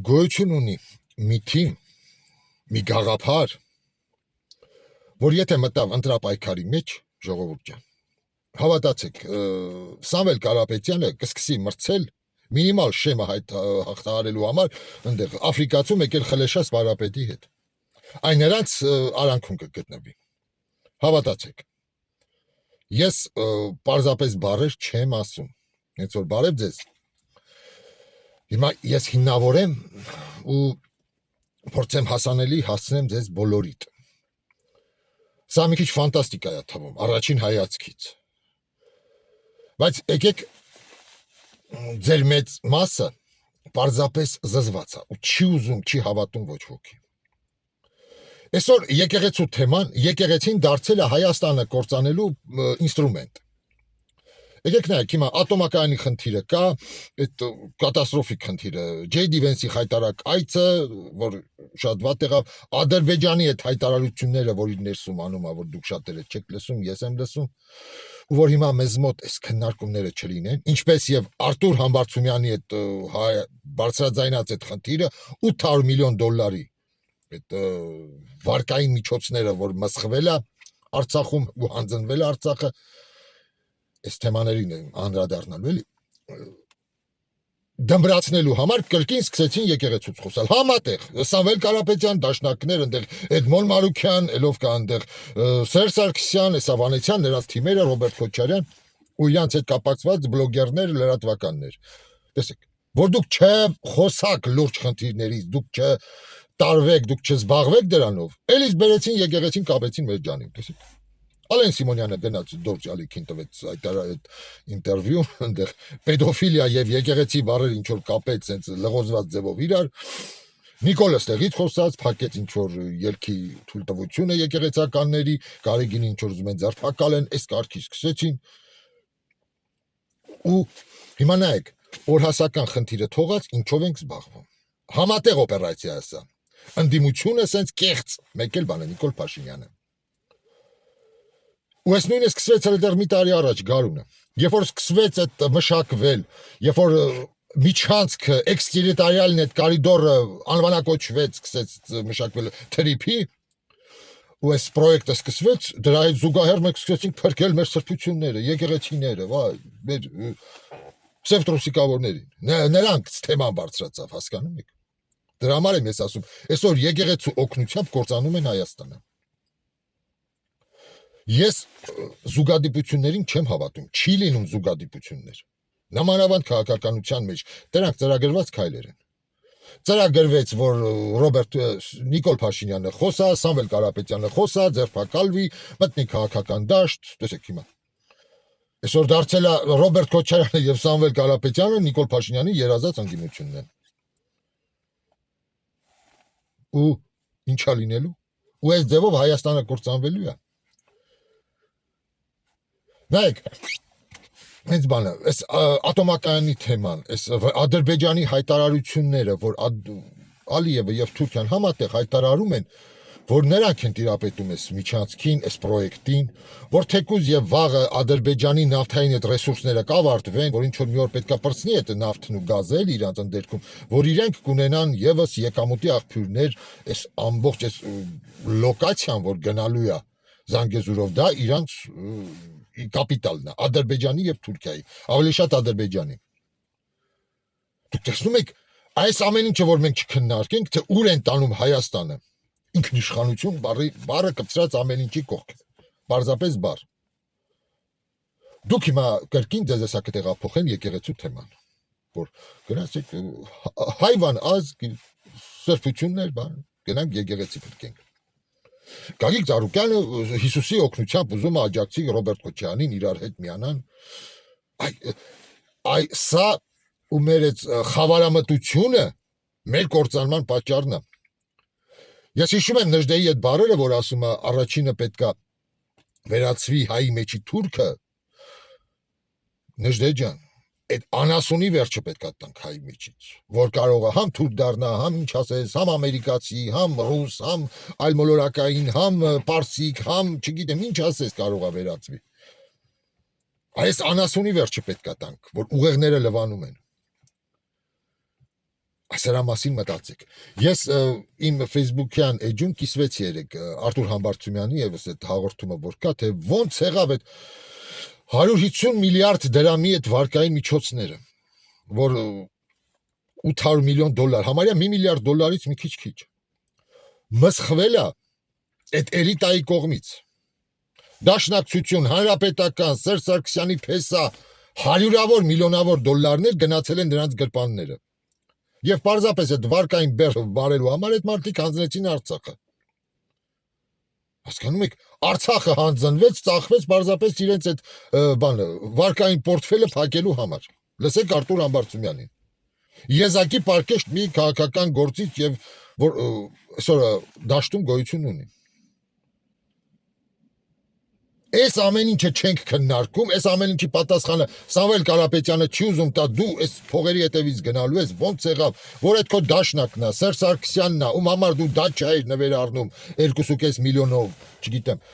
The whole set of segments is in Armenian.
գոյություն ունի մի թիմ, մի գաղափար, որ եթե մտավ ընտրապայքարի մեջ, ժողովուրդ ջան, հավատացեք, Սամվել Կարապետյանը կսկսի մրցել մինիմալ շեմը հաղթահարելու համար այնտեղ Աֆրիկացում եկել խլեշած Վարապետի հետ։ Այն նրանց արանքում կգտնվի։ Հավատացեք։ Ես պարզապես բառեր չեմ ասում։ Հենց որ բարև ձեզ։ Հիմա ես հիմնավորեմ ու փորձեմ հասանելի հասցնեմ ձեզ բոլորիդ։ Սա մի քիչ ֆանտաստիկա է թվում, առաջին հայացքից։ Բայց եկեք ձեր մեծ մասը պարզապես զզված է ու չի ուզում, չի հավատում ոչ ոքի։ Այսօր եկեղեցու թեման, եկեղեցին դարձել է Հայաստանը կործանելու ինստրումենտ։ Եկեք նայեք, հիմա ատոմակայանի խնդիրը կա, այդ կատաստրոֆիկ խնդիրը, Ջեյդի Վենսի հայտարարակ այցը, որ շատ վատ եղավ, Ադրբեջանի այդ հայտարարությունները, որ իր ներսում անում է, որ դուք շատերը չեք լսում, ես եմ լսում, ու որ հիմա մեզ մոտ այս քննարկումները չլինեն, ինչպես եւ Արտուր Համբարձումյանի այդ բարձրաձայնած այդ խնդիրը 800 միլիոն դոլարի այդ վարկային միջոցները, որ մսխվել է Արցախում ու հանձնվել է Արցախը, այս թեմաներին անդրադառնալու էլի դմբրացնելու համար կրկին սկսեցին եկեղեցուց խոսալ համատեղ Սամվել Կարապետյան, դաշնակներ այնտեղ Էդմոն Մարուքյան, ելով կա այնտեղ Սերժ Սարգսյան, Սավանեցյան, նրանց թիմերը, Ռոբերտ Քոչարյան ու իրանց հետ կապակցված բլոգերներ, լրատվականներ։ Տեսեք, որ դուք չխոսաք լուրջ խնդիրներից, դուք չտարվեք, դուք չզբաղվեք դրանով, էլիս բերեցին եկեղեցին կապեցին մեր ջանին, տեսեք։ Ալեն Սիմոնյանը գնաց Դորջ Ալիքին տվեց այդ ինտերվյու, այնտեղ պետոֆիլիա եւ եկեղեցի բառեր ինչ որ կապեց, sense լղոզված ձևով իրար։ Նիկոլը ստեղից խոսած, փակեց ինչ որ ելքի թույլտվությունը եկեղեցականների, Գարեգին ինչ որ ուզում են ձերբակալ են, այս կարգի սկսեցին։ Ու հիմա նայեք, օրհասական խնդիրը թողած ինչով ենք զբաղվում։ Համատեղ օպերացիա է սա։ Ընդդիմությունը sense կեղծ, մեկ էլ բանը Նիկոլ Փաշինյանը։ Ու այս նույնը սկսվեց դեռ մի տարի առաջ գարունը, երբ որ սկսվեց այդ մշակվել, երբ որ միջանցքը էքստերիտորիալն այդ կորիդորը անվանակոչվեց, սկսեց մշակվել թրիփի, ու այս պրոյեկտը սկսվեց, դրա հետ զուգահեռ մենք սկսեցինք փրկել մեր սրբությունները, եկեղեցիները, վայ, մեր սևտրոսիկավորներին, նրանք թեման բարձրացավ, հասկանում եք։ Դրա համար եմ ես ասում, այսօր եկեղեցու օգնությամբ կործանում են Հայաստանը։ Ես զուգադիպություններին չեմ հավատում, չի լինում զուգադիպություններ։ Նամանավանդ քաղաքականության մեջ դրանք ծրագրված քայլեր են։ Ծրագրվեց, որ Նիկոլ Փաշինյանը խոսա, Սամվել Կարապետյանը խոսա, ձերբակալվի, մտնի քաղաքական դաշտ, տեսեք հիմա։ Այսօր դարձել է Ռոբերտ Քոչարյանը եւ Սամվել Կարապետյանը Նիկոլ Փաշինյանի երազած անկիմությունն են։ Ու ինչա լինելու։ Ու այս ձևով Հայաստանը կործանվելու է։ Նայեք, հենց բանը, այս ատոմակայանի թեման, այս Ադրբեջանի հայտարարությունները, որ Ալիևը եւ Թուրքիան համատեղ հայտարարում են, որ նրանք են տիրապետում այս միջանցքին, այս պրոյեկտին, որ թեկուզ եւ վաղը Ադրբեջանի նավթային այդ ռեսուրսները կավարտվեն, որ ինչ որ մի օր պետքա պրծնի այդ նավթն ու գազը էլ իրանց ընդերքում, որ իրենք կունենան եւս եկամուտի աղբյուրներ, այս ամբողջ այս լոկացիան, որ գնալու է Զանգեզուրով, դա իրանց կապիտալն է, Ադրբեջանի եւ Թուրքիայի, ավելի շատ Ադրբեջանի։ Դուք տեսնում եք, այս ամեն ինչը որ մենք չքննարկենք, թե ուր են տանում Հայաստանը, ինքնիշխանություն բառը կպցրած ամեն ինչի կողք, պարզապես բառ։ Դուք հիմա կրկին ձեզ հեսա կտեղափոխեն եկեղեցու թեման, որ գնացեք հայվան ազգ սրբություններ, բան, գնանք եկեղեցի փրկենք։ Գագիկ Ծառուկյանը Հիսուսի օգնությամբ ուզում է աջակցի Ռոբերտ Քոչարյանին իրար հետ միանան։ Այ սա ու մեր այդ խավարամտությունը մեր կործանման պատճառն է։ Ես հիշում եմ Նժդեի այդ բառերը, որ ասում է առաջինը պետքա վերացվի հայի մեջի թուրքը։ Նժդե ջան, այդ անասունի վերջը պետքա տանք հայի մեջից, որ կարող է համ թուրք դառնա, համ ինչ ասես, համ ամերիկացի, համ ռուս, համ այլմոլորակային, համ պարսիկ, համ չգիտեմ ինչ ասես կարող է վերածվի։ Այս անասունի վերջը պետքա տանք, որ ուղեղները լվանում են։ Սրա մասին մտածեք։ Ես իմ Facebook-յան էջում կիսվեցի երեք Արտուր Համբարձումյանի եւս այդ հաղորդումը որ կա, թե ոնց եղավ այդ 150 միլիարդ դրամի այդ վարկային միջոցները, որ 800 միլիոն դոլար, համարյա 1 միլիարդ դոլարից մի քիչ մսխվել է այդ էլիտայի կողմից։ Դաշնակցություն, հանրապետական, Սերժ Սարգսյանի փեսա հարյուրավոր միլիոնավոր դոլարներ գնացել են նրանց գրպանները։ Եվ պարզապես այդ վարկային բեռ բարելու համար այդ մարդիկ հանձնեցին Արցախը։ Հասկանում եք, Արցախը հանձնվեց, ծախվեց պարզապես իրենց այդ բանը, վարկային պորտֆելը փակելու համար։ Լսեք Արտուր Համբարձումյանին։ Եզակի պարկեշտ մի քաղաքական գործիչ եւ որ այսօր դաշտում գոյություն ունի։ Այս ամեն ինչը չենք քննարկում, այս ամեն ինչի պատասխանը Սամվել Կարապետյանը չի ուզում տա, դու այս փողերի հետևից գնալու ես, ոնց եղավ, որ այդ քո դաշնակն է, Սերժ Սարգսյանն է, ում համար դու դաչայիր նվեր առնում 2.5 միլիոնով, չգիտեմ։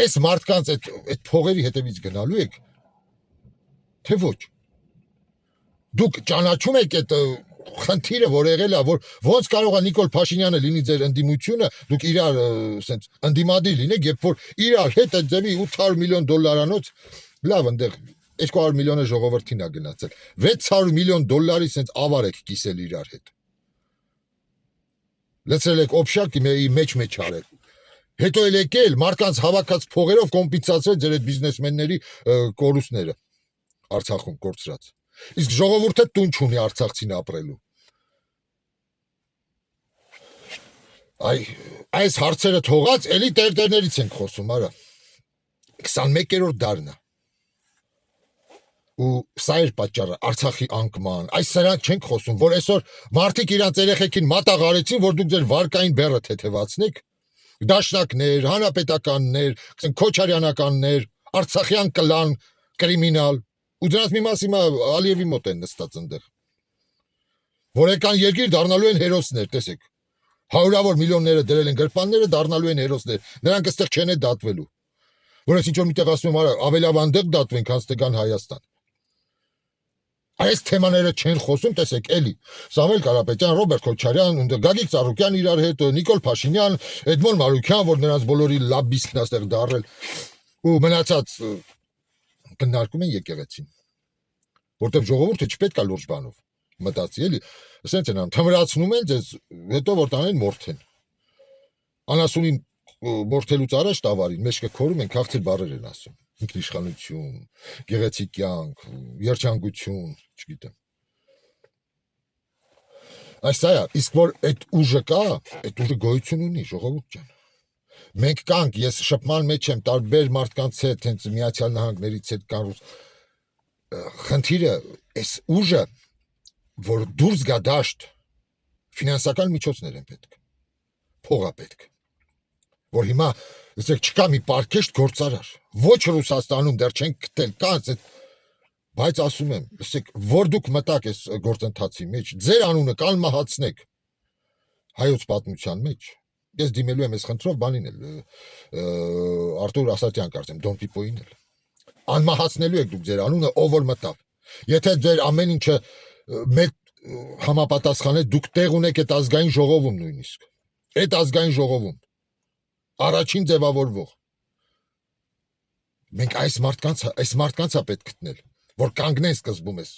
Այս մարդկանց այդ փողերի հետևից գնալու եք, թե ոչ։ Դուք ճանաչում եք այդ խնդիրը, որ եղել է, որ ոնց կարող է Նիկոլ Փաշինյանը լինի ձեր ընդդիմությունը, դուք իրար ասենց ընդդիմադիր լինեք, երբ որ իրար հետ այդ ձևի 800 միլիոն դոլարանոց, լավ այնտեղ 200 միլիոնը ժողովրդին է գնացել, 600 միլիոն դոլարի ասենց ավար եք կիսել իրար հետ։ Լցրել եք օբշակ մեջ արել։ Հետո էլ եկել մարդկանց հավաքած փողերով կոմպենսացրել ձեր այդ բիզնեսմենների կորուստները Արցախում կորցրած։ Իսկ ժողովուրդը տուն չունի Արցախցին ապրելու։ Այս հարցերը թողած էլի տերտերներից ենք խոսում, արա։ 21-րդ դարն է։ Ու սա էր պատճառը Արցախի անկման։ Այս սրանք չենք խոսում, որ այսօր մարդիկ իրանց երեխեքին մատաղ արեցին, որ դուք ձեր վարկային բեռը թեթևացնեք, դաշնակներ, հանրապետականներ, քոչարյանականներ, արցախյան կլան, կրիմինալ, ու դրանց մի մասի Ալիևի մոտ են նստած այնտեղ։ Որ եկան երկիր դառնալու են հերոսներ, տեսեք։ Հարյուրավոր միլիոնները դրել են գրպանները, դառնալու են հերոսներ։ Նրանք այստեղ չեն դատվելու։ Որ ես ինչ-որ միտեղ ասում եմ, ավելի լավ այնտեղ դատվեն, քան ստեգան Հայաստան։ Այս թեմաները չեն խոսում, տեսեք, էլի։ Սամվել Կարապետյան, Ռոբերտ Քոչարյան, Գագիկ Ծառուկյան իրար հետ, Նիկոլ Փաշինյան, Էդմոն Մարուկյան, որ նրանց բոլորի լաբիստն է այստեղ դարել, ու մնացած քննարկում են եկեղեցին։ Որտեվ ժողովուրդը չպետք է լուրջ բանով մտածի, էլի։ Ասենց են անում, թմրացնում են ձեզ, հետո որ տանեն մորթեն։ Անասունին մորթելուց առաջ տավարին մեջ կքորում են քաղցր բառեր են ասում։ Ինքնիշխանություն, գեղեցիկ կյանք, երջանկություն, չգիտեմ։ Այս սա է, իսկ որ այդ ուժը կա, այդ ուժը գոյություն ունի, ժողովուրդ ջան։ Մենք կանք, ես շփման մեջ եմ տարբեր մարդկանց հետ, հենց Միացյալ Նահանգներից հետ կան խնդիրը, այս ուժը, որ դուրս գա դաշտ, ֆինանսական միջոցներ են պետք, փող է պետք, որ հիմա, ասեք, չկա մի պարկեշտ գործարար, ոչ Ռուսաստանում դեռ չեն գտել, կան, բայց ասում եմ, ասեք, որ դուք մտակ այս գործընթացի մեջ, ձեր անունը կալմահացնեք հայոց պատմության մեջ, ես դիմելու եմ այս խնդրով բանին էլ, Արտուր Ասատյան կարծեմ, Դոն Պիպոյին էլ, անմահացնելու եք դուք ձեր անունը, ով որ մտավ, եթե ձեր ամեն ինչը մեկ համապատասխանեց, դուք տեղ ունեք այդ ազգային ժողովում նույնիսկ, այդ ազգային ժողովում, առաջին ձևավորվող, մենք այս մարդկանց է պետք գտնել, որ կանգնեն սկզբում այս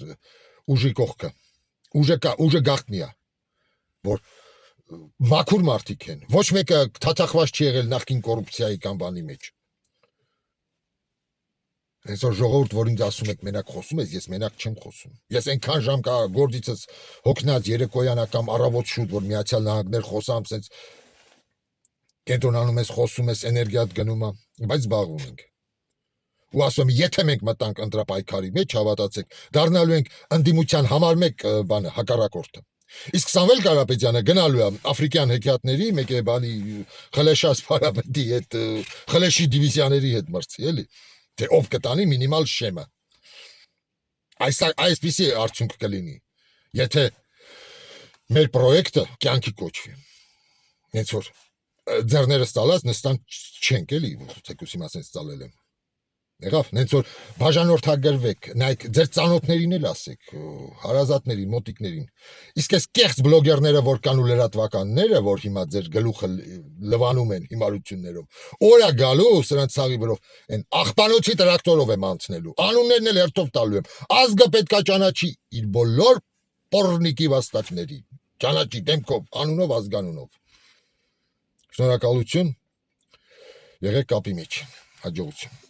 ուժի կողքը, ուժը գաղտնի է, որ մաքուր մարդիկ են, ոչ մեկը թաթախված չի եղել նախկին կոռուպցիայի կամ բանի մեջ։ Այսօր ժողովուրդ, որ ինձ ասում եք մենակ խոսում ես, ես մենակ չեմ խոսում։ Ես այնքան ժամ կա գործիցս հոգնած երեկոյան կամ առավոտ շուտ, որ Միացյալ Նահանգներ խոսամ, սենց կենտրոնանում ես, խոսում ես, էներգիատ գնում է, բայց զբաղվում ենք։ Ու ասում եմ, եթե մենք մտանք ընտրապայքարի մեջ, հավատացեք, դառնալու ենք ընդդիմության համար մեկ բանը, հակառակորդը։ Իսկ Սամվել Կարապետյանը գնալու է աֆրիկյան հեքիաթների, մեկ է բանի խլեշած փարապետի հետ, խլեշի դիվիզիաների հետ մրցի, էլի, թե ով կտանի մինիմալ շեմը։ Այսպիսի արդյունք կլինի, եթե մեր պրոյեկտը կյանքի կոչվի։ Հենց որ ձեռներս տալած նստան չենք, էլի, թեկուս հիմա սենց տալել եմ։ Եղավ, նենց որ բաժանորդագրվեք, նայեք, ձեր ծանոթներին էլ ասեք, հարազատներին, մոտիկներին։ Իսկ այս կեղծ բլոգերները, որ կան ու լրատվականները, որ հիմա ձեր գլուխը լվանում են հիմարություններով, օրա գալու սրանց ցաղի վրով, այն աղբանոցի տրակտորով եմ անցնելու, անուններն էլ հերթով տալու եմ, ազգը պետքա ճանաչի իր բոլոր պոռնիկի վաստակների, ճանաչի դեմքով, անունով, ազգանունով։ Շնորհակալություն, եղեք կապի մեջ, հաջողություն։